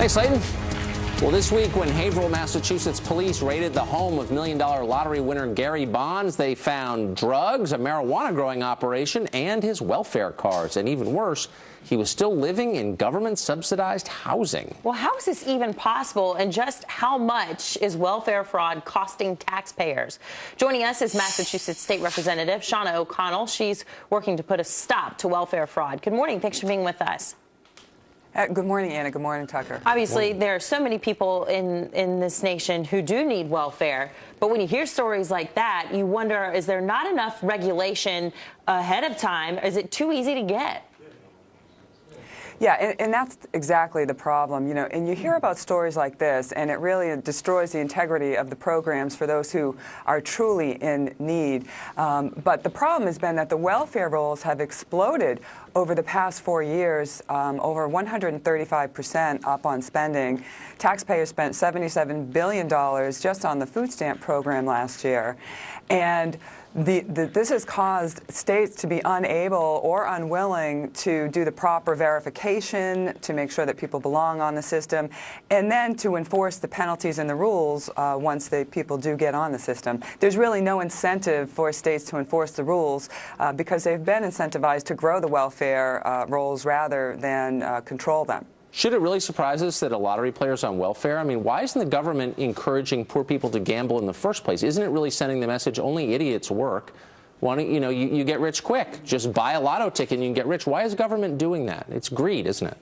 Thanks, Clayton. Well, this week, when Haverhill, Massachusetts police raided the home of million-dollar lottery winner Gary Bonds, they found drugs, a marijuana-growing operation, and his welfare cards. And even worse, he was still living in government-subsidized housing. Well, how is this even possible, and just how much is welfare fraud costing taxpayers? Joining us is Massachusetts State Representative Shaunna O'Connell. She's working to put a stop to welfare fraud. Good morning. Thanks for being with us. Good morning, Anna. Good morning, Tucker. Obviously, there are so many people in this nation who do need welfare. But when you hear stories like that, you wonder, is there not enough regulation ahead of time? Is it too easy to get? Yeah, and that's exactly the problem, you know, and you hear about stories like this, and it really destroys the integrity of the programs for those who are truly in need. But the problem has been that the welfare rolls have exploded over the past 4 years, over 135% up on spending. Taxpayers spent $77 billion just on the food stamp program last year. And this has caused states to be unable or unwilling to do the proper verification to make sure that people belong on the system, and then to enforce the penalties and the rules once the people do get on the system. There's really no incentive for states to enforce the rules because they've been incentivized to grow the welfare rolls rather than control them. Should it really surprise us that a lottery player's on welfare? I mean, why isn't the government encouraging poor people to gamble in the first place? Isn't it really sending the message only idiots work? Why don't, you know, you get rich quick. Just buy a lotto ticket and you can get rich. Why is government doing that? It's greed, isn't it?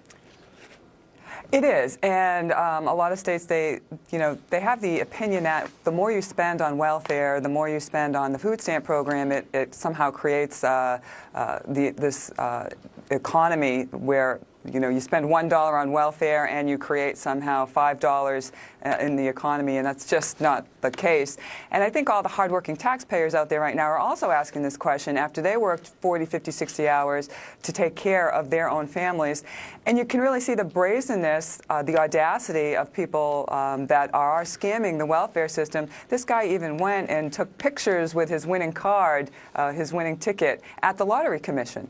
It is, and a lot of states, they have the opinion that the more you spend on welfare, the more you spend on the food stamp program, it somehow creates this economy where you spend $1 on welfare and you create somehow $5 in the economy, and that's just not the case. And I think all the hardworking taxpayers out there right now are also asking this question after they worked 40, 50, 60 hours to take care of their own families. And you can really see the brazenness, the audacity of people that are scamming the welfare system. This guy even went and took pictures with his winning card, his winning ticket, at the Lottery Commission.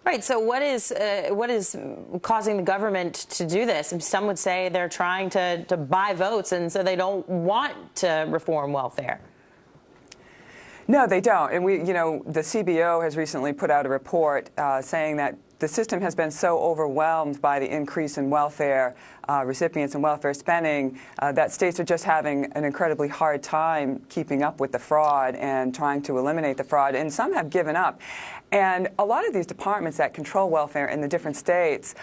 Right. So what is causing the government to do this? And some would say they're trying to buy votes, and so they don't want to reform welfare. No, they don't. And the CBO has recently put out a report saying that the system has been so overwhelmed by the increase in welfare recipients and welfare spending that states are just having an incredibly hard time keeping up with the fraud and trying to eliminate the fraud, and some have given up. And a lot of these departments that control welfare in the different states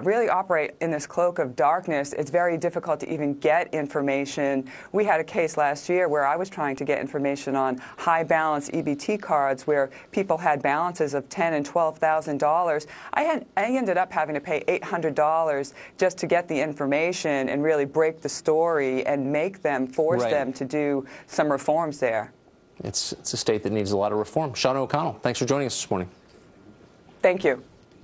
really operate in this cloak of darkness. It's very difficult to even get information. We had a case last year where I was trying to get information on high balance EBT cards where people had balances of $10,000 and $12,000. I ended up having to pay $800 just to get the information and really break the story and make them, force them to do some reforms there. It's a state that needs a lot of reform. Shaunna O'Connell, thanks for joining us this morning. Thank you.